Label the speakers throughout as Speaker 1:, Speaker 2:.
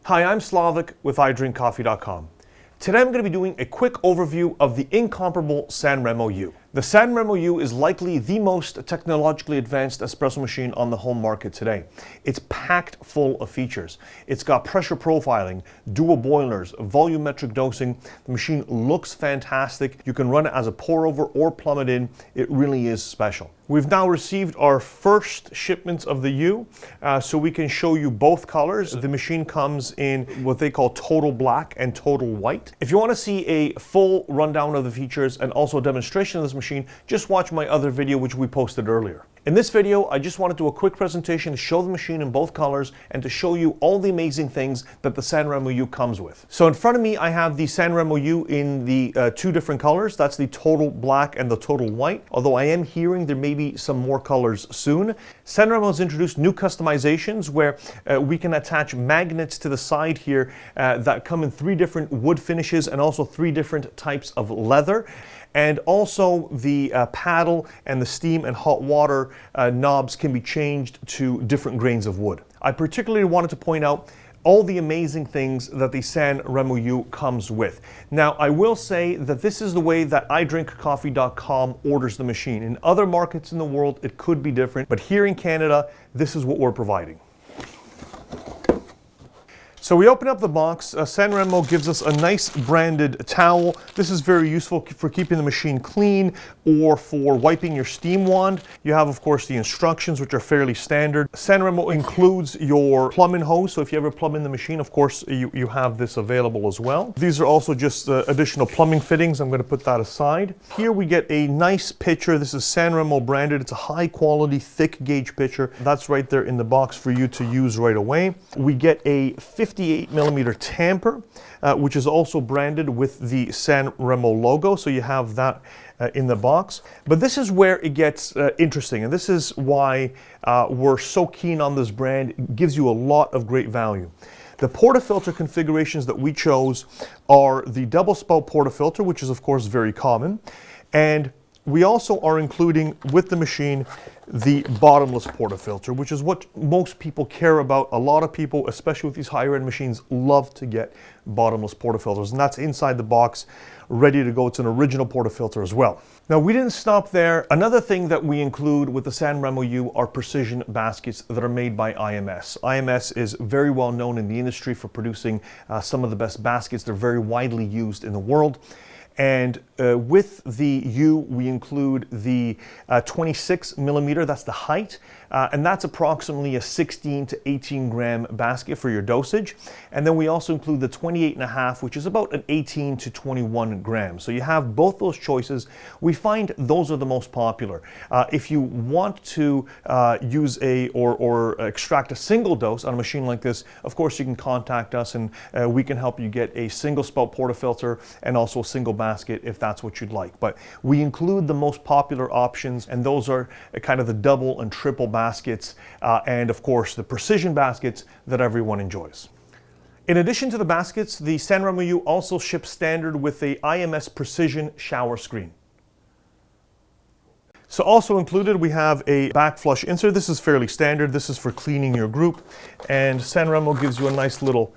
Speaker 1: Hi, I'm Slavic with iDrinkCoffee.com. Today I'm going to be doing a quick overview of the incomparable San Remo YOU. The San Remo YOU is likely the most technologically advanced espresso machine on the home market today. It's packed full of features. It's got pressure profiling, dual boilers, volumetric dosing. The machine looks fantastic. You can run it as a pour over or plumb it in. It really is special. We've now received our first shipments of the YOU, so we can show you both colors. The machine comes in what they call total black and total white. If you want to see a full rundown of the features and also a demonstration of this machine, just watch my other video which we posted earlier. In this video, I just want to do a quick presentation to show the machine in both colors and to show you all the amazing things that the San Remo YOU comes with. So in front of me, I have the San Remo YOU in the two different colors. That's the total black and the total white. Although I am hearing there may be some more colors soon. San Remo has introduced new customizations where we can attach magnets to the side here that come in 3 different wood finishes and also 3 different types of leather. And also the paddle and the steam and hot water knobs can be changed to different grains of wood. I particularly wanted to point out all the amazing things that the San Remo YOU comes with. Now, I will say that this is the way that iDrinkCoffee.com orders the machine. In other markets in the world, it could be different, but here in Canada, this is what we're providing. So we open up the box. San Remo gives us a nice branded towel. This is very useful for keeping the machine clean or for wiping your steam wand. You have, of course, the instructions, which are fairly standard. San Remo includes your plumbing hose, so if you ever plumb in the machine, of course, you have this available as well. These are also just additional plumbing fittings. I'm going to put that aside. Here we get a nice pitcher. This is San Remo branded. It's a high quality, thick gauge pitcher. That's right there in the box for you to use right away. We get a 58mm tamper, which is also branded with the San Remo logo, so you have that in the box. But this is where it gets interesting, and this is why we're so keen on this brand. It gives you a lot of great value. The portafilter configurations that we chose are the Double Spout portafilter, which is of course very common, and we also are including with the machine the Bottomless portafilter, which is what most people care about. A lot of people, especially with these higher end machines, love to get Bottomless portafilters, and that's inside the box, ready to go. It's an original portafilter as well. Now, we didn't stop there. Another thing that we include with the San Remo YOU are precision baskets that are made by IMS. IMS is very well known in the industry for producing some of the best baskets. They're very widely used in the world. And with the YOU, we include the 26mm, that's the height, and that's approximately a 16 to 18 gram basket for your dosage. And then we also include the 28.5, which is about an 18 to 21 grams. So you have both those choices. We find those are the most popular. If you want to use or extract a single dose on a machine like this, of course you can contact us and we can help you get a single spout portafilter and also a single basket if that's what you'd like. But we include the most popular options, and those are kind of the double and triple baskets, and of course the precision baskets that everyone enjoys. In addition to the baskets, the San Remo YOU also ships standard with a IMS precision shower screen. So also included, we have a backflush insert. This is fairly standard. This is for cleaning your group. And San Remo gives you a nice little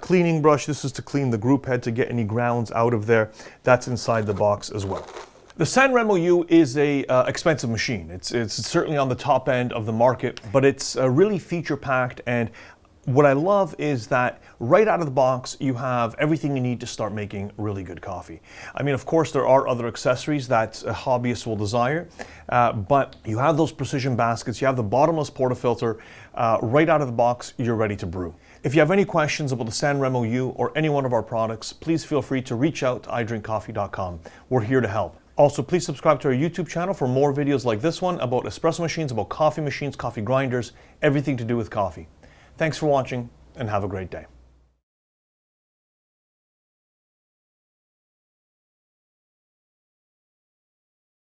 Speaker 1: cleaning brush. This is to clean the group head, to get any grounds out of there. That's inside the box as well. The San Remo YOU is a expensive machine. It's certainly on the top end of the market, but it's really feature packed. And what I love is that right out of the box, you have everything you need to start making really good coffee. I mean, of course, there are other accessories that hobbyists will desire, but you have those precision baskets, you have the Bottomless portafilter, right out of the box, you're ready to brew. If you have any questions about the San Remo YOU or any one of our products, please feel free to reach out to iDrinkCoffee.com. We're here to help. Also, please subscribe to our YouTube channel for more videos like this one about espresso machines, about coffee machines, coffee grinders, everything to do with coffee. Thanks for watching, and have a great day.